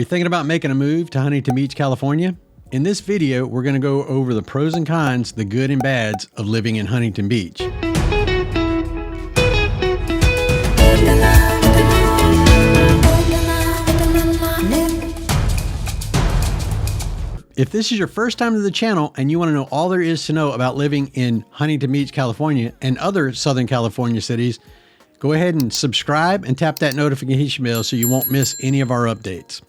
You're thinking about making a move to Huntington Beach, California? In this video, we're going to go over the pros and cons, the good and bads of living in Huntington Beach. If this is your first time to the channel and you want to know all there is to know about living in Huntington Beach, California and other Southern California cities, go ahead and subscribe and tap that notification bell so you won't miss any of our updates.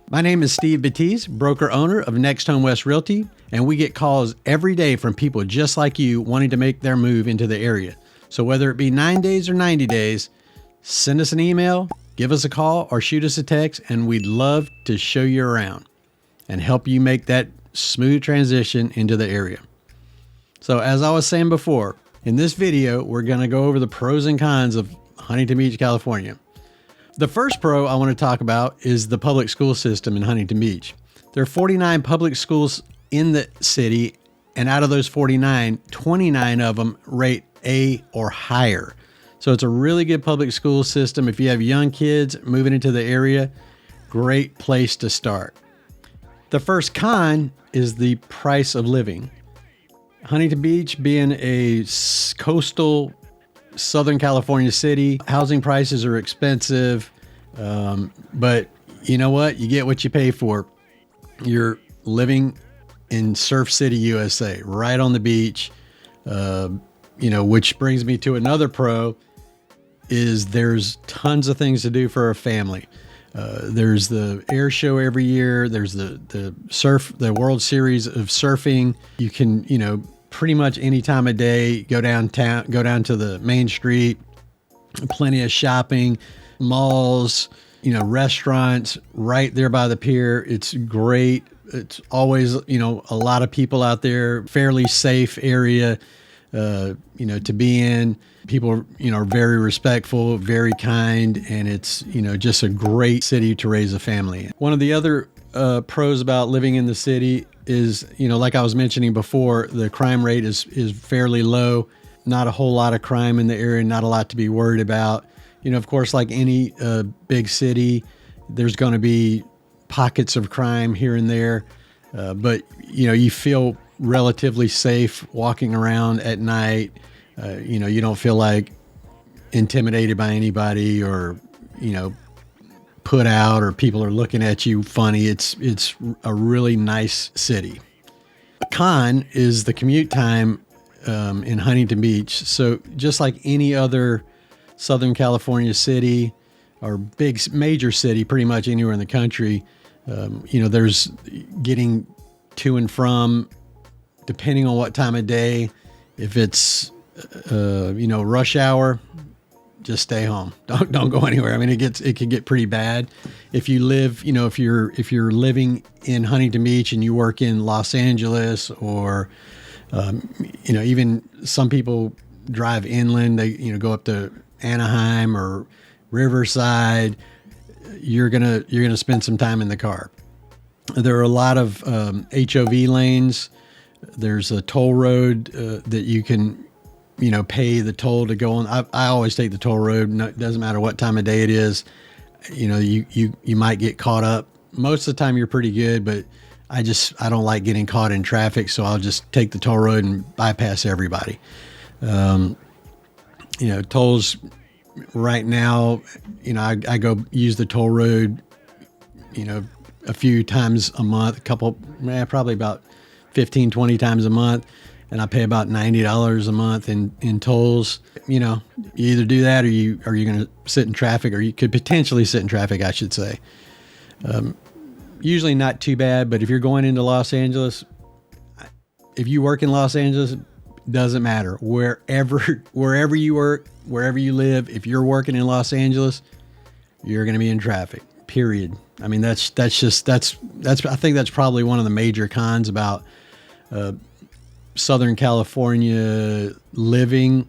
My name is Steve Batiz, broker owner of NextHome West Realty, and we get calls every day from people just like you wanting to make their move into the area. So whether it be 9 days or 90 days, send us an email, give us a call, or shoot us a text, and we'd love to show you around and help you make that smooth transition into the area. So as I was saying before, in this video, we're going to go over the pros and cons of Huntington Beach, California. The first pro I want to talk about is the public school system in Huntington Beach. There are 49 public schools in the city, and out of those 49, 29 of them rate A or higher. So it's a really good public school system. If you have young kids moving into the area, great place to start. The first con is the price of living. Huntington Beach being a coastal Southern California city, housing prices are expensive, but you know what? You get what you pay for. You're living in Surf City, USA, right on the beach, which brings me to another pro is there's tons of things to do for a family. There's the air show every year. There's the World Series of surfing. You can, pretty much any time of day, go downtown, go down to the main street, plenty of shopping, malls, restaurants right there by the pier. It's great. It's always, a lot of people out there, fairly safe area, to be in. People, are very respectful, very kind, and it's, just a great city to raise a family. One of the other pros about living in the city is, like I was mentioning before, the crime rate is fairly low. Not a whole lot of crime in the area, not a lot to be worried about. Of course, like any big city, there's going to be pockets of crime here and there. But, you feel relatively safe walking around at night. You don't feel like intimidated by anybody or, put out or people are looking at you funny. It's a really nice city. A con is the commute time in Huntington Beach. So just like any other Southern California city or big major city, pretty much anywhere in the country, there's getting to and from, depending on what time of day. If it's rush hour, just stay home. Don't go anywhere. I mean, it can get pretty bad. If you live, if you're living in Huntington Beach and you work in Los Angeles or, even some people drive inland, they, go up to Anaheim or Riverside, you're going to spend some time in the car. There are a lot of, HOV lanes. There's a toll road, that you can, pay the toll to go on. I always take the toll road. No, it doesn't matter what time of day it is. You might get caught up. Most of the time you're pretty good, but I don't like getting caught in traffic. So I'll just take the toll road and bypass everybody. Tolls right now, I go use the toll road, a few times a month, probably about 15, 20 times a month. And I pay about $90 a month in tolls. You either do that or you're going to sit in traffic, or you could potentially sit in traffic, I should say. Usually not too bad, but if you're going into Los Angeles, if you work in Los Angeles, doesn't matter. Wherever you work, wherever you live, if you're working in Los Angeles, you're going to be in traffic, period. I mean, I think that's probably one of the major cons about, Southern California living.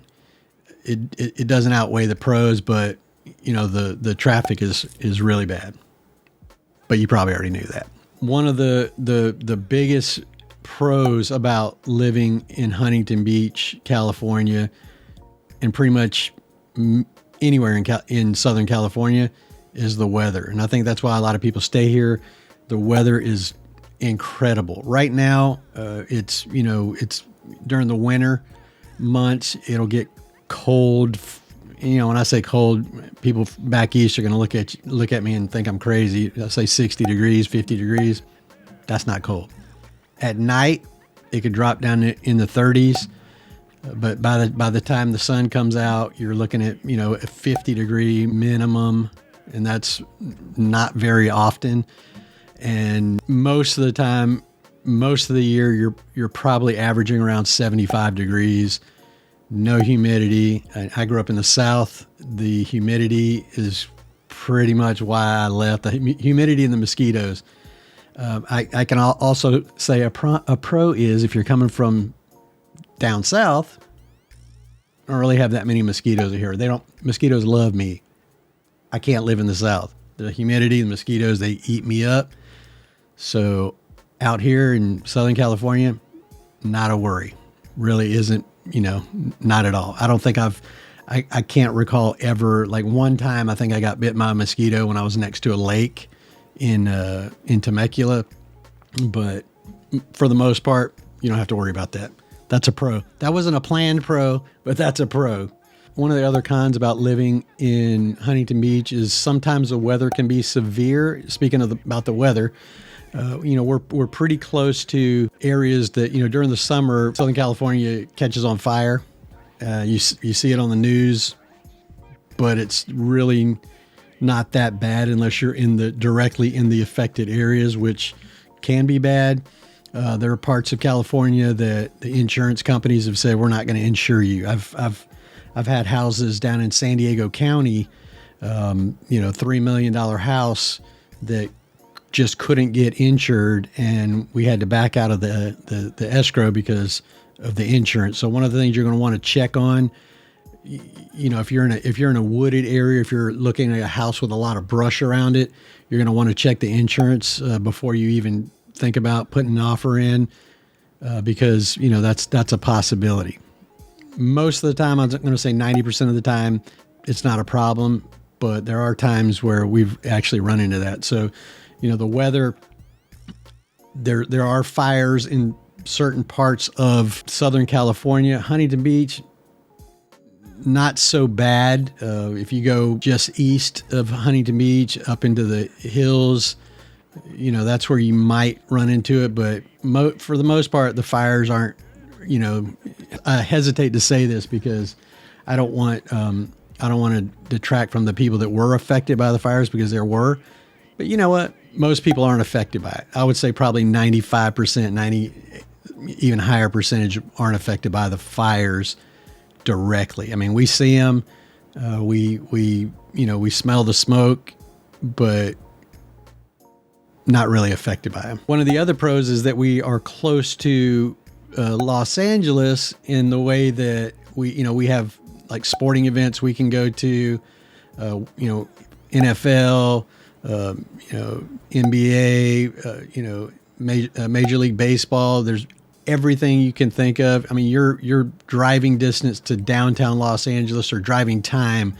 It doesn't outweigh the pros, but the traffic is really bad. But you probably already knew that. One of the biggest pros about living in Huntington Beach, California, and pretty much anywhere in Southern California is the weather. And I think that's why a lot of people stay here. The weather is incredible. Right now, it's during the winter months, it'll get cold. When I say cold, people back east are going to look at me and think I'm crazy. I say 60 degrees, 50 degrees. That's not cold. At night, it could drop down in the 30s. But by the time the sun comes out, you're looking at, a 50-degree minimum, and that's not very often. And most of the time, most of the year, you're probably averaging around 75 degrees. No humidity. I grew up in the South. The humidity is pretty much why I left. The humidity and the mosquitoes. I can also say a pro is if you're coming from down south, I don't really have that many mosquitoes here. Mosquitoes love me. I can't live in the South. The humidity, the mosquitoes, they eat me up. So out here in Southern California, not a worry. Really isn't, not at all. I don't think I can't recall ever, like one time I think I got bit by a mosquito when I was next to a lake in Temecula. But for the most part, you don't have to worry about that. That's a pro. That wasn't a planned pro, but that's a pro. One of the other cons about living in Huntington Beach is sometimes the weather can be severe. Speaking about the weather, we're pretty close to areas that, during the summer, Southern California catches on fire. You see it on the news, but it's really not that bad unless you're directly in the affected areas, which can be bad. There are parts of California that the insurance companies have said, we're not going to insure you. I've had houses down in San Diego County, $3 million house that just couldn't get insured, and we had to back out of the escrow because of the insurance. So one of the things you're going to want to check on, if you're in a wooded area, if you're looking at a house with a lot of brush around it, you're going to want to check the insurance before you even think about putting an offer in, because that's a possibility. Most of the time, I'm going to say 90% of the time, it's not a problem, but there are times where we've actually run into that. So, the weather, there are fires in certain parts of Southern California. Huntington Beach, not so bad. If you go just east of Huntington Beach up into the hills, that's where you might run into it. But for the most part, the fires aren't, I hesitate to say this because I don't want to detract from the people that were affected by the fires, because there were. But you know what? Most people aren't affected by it. I would say probably 95%, 90, even higher percentage aren't affected by the fires directly. I mean, we see them, we smell the smoke, but not really affected by them. One of the other pros is that we are close to Los Angeles in the way that we have like sporting events we can go to, NFL, NBA, Major League Baseball. There's everything you can think of. I mean, your driving distance to downtown Los Angeles, or driving time,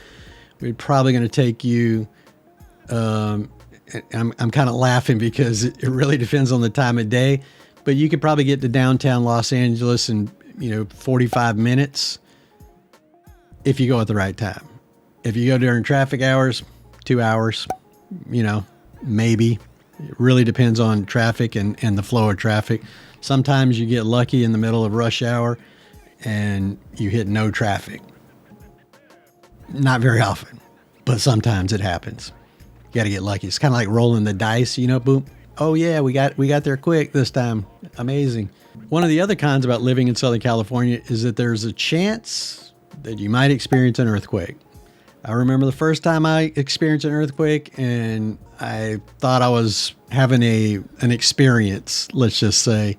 we're probably going to take you. I'm kind of laughing because it really depends on the time of day, but you could probably get to downtown Los Angeles in 45 minutes if you go at the right time. If you go during traffic hours, 2 hours, maybe. It really depends on traffic and the flow of traffic. Sometimes you get lucky in the middle of rush hour and you hit no traffic. Not very often, but sometimes it happens. You got to get lucky. It's kind of like rolling the dice, boom. Oh yeah, we got there quick this time. Amazing. One of the other cons about living in Southern California is that there's a chance that you might experience an earthquake. I remember the first time I experienced an earthquake, and I thought I was having an experience, let's just say.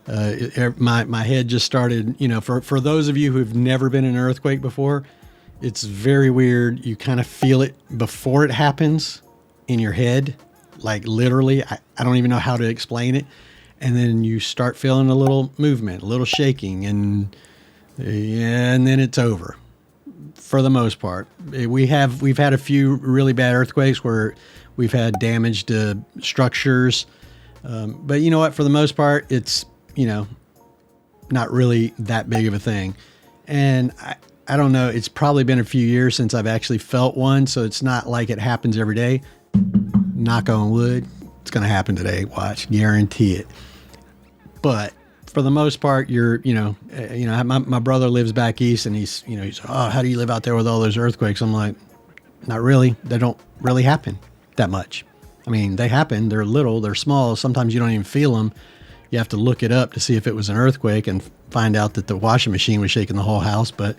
My head just started, for those of you who've never been in an earthquake before, it's very weird. You kind of feel it before it happens in your head, like literally. I don't even know how to explain it. And then you start feeling a little movement, a little shaking, and then it's over. for the most part. We've had a few really bad earthquakes where we've had damage to structures. But you know what? For the most part, it's, not really that big of a thing. And I don't know. It's probably been a few years since I've actually felt one. So it's not like it happens every day. Knock on wood. It's going to happen today. Watch. Guarantee it. But for the most part, my brother lives back east and he's, oh, how do you live out there with all those earthquakes? I'm like, not really. They don't really happen that much. I mean, they happen. They're little, they're small. Sometimes you don't even feel them. You have to look it up to see if it was an earthquake and find out that the washing machine was shaking the whole house. But,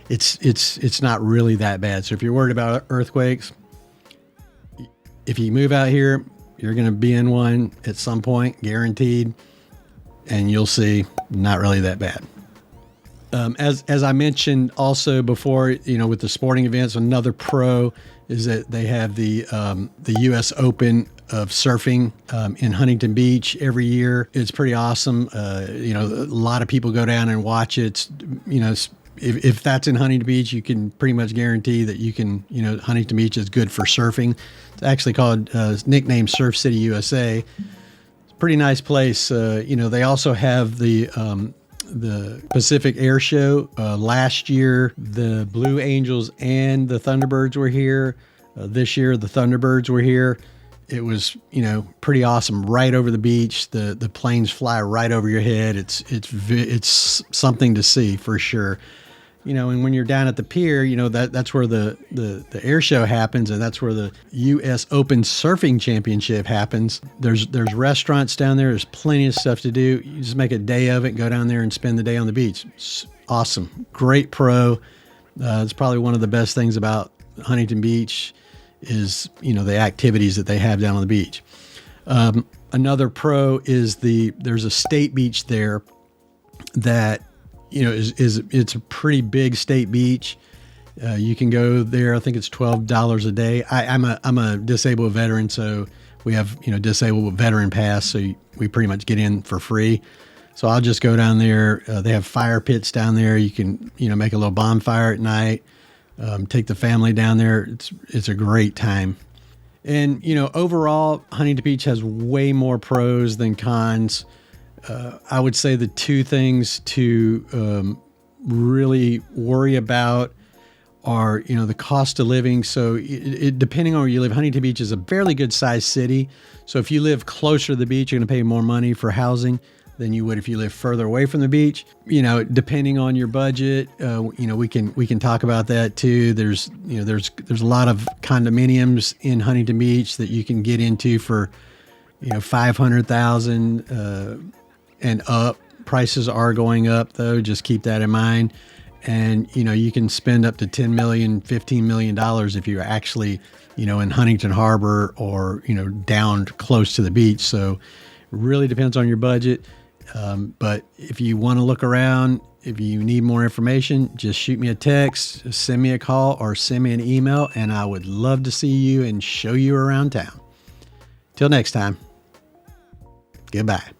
it's not really that bad. So if you're worried about earthquakes, if you move out here, you're going to be in one at some point, guaranteed. And you'll see, not really that bad. As I mentioned also before, with the sporting events, another pro is that they have the U.S. Open of surfing in Huntington Beach every year. It's pretty awesome. A lot of people go down and watch it. If that's in Huntington Beach, you can pretty much guarantee that Huntington Beach is good for surfing. It's actually called, nicknamed Surf City USA. Pretty nice place. They also have the Pacific Air Show. Last year, the Blue Angels and the Thunderbirds were here. This year, the Thunderbirds were here. It was, pretty awesome. Right over the beach, the planes fly right over your head. It's something to see for sure. And when you're down at the pier, that's where the air show happens, and that's where the U.S. Open Surfing Championship happens. There's restaurants down there. There's plenty of stuff to do. You just make a day of it, go down there and spend the day on the beach. It's awesome. Great pro. It's probably one of the best things about Huntington Beach is, the activities that they have down on the beach. Another pro is there's a state beach there that, it's a pretty big state beach. You can go there. I think it's $12 a day. I'm a disabled veteran, so we have, disabled veteran pass. So we pretty much get in for free. So I'll just go down there. They have fire pits down there. You can, make a little bonfire at night. Take the family down there. It's a great time. And, overall, Huntington Beach has way more pros than cons. I would say the two things to really worry about are, the cost of living. So depending on where you live, Huntington Beach is a fairly good sized city. So if you live closer to the beach, you're going to pay more money for housing than you would if you live further away from the beach. Depending on your budget, we can talk about that too. There's a lot of condominiums in Huntington Beach that you can get into for, $500,000 and up. Prices are going up though. Just keep that in mind. And, you can spend up to $10 million, $15 million if you're actually, in Huntington Harbor or, down close to the beach. So it really depends on your budget. But if you want to look around, if you need more information, just shoot me a text, send me a call, or send me an email, and I would love to see you and show you around town. Till next time, goodbye.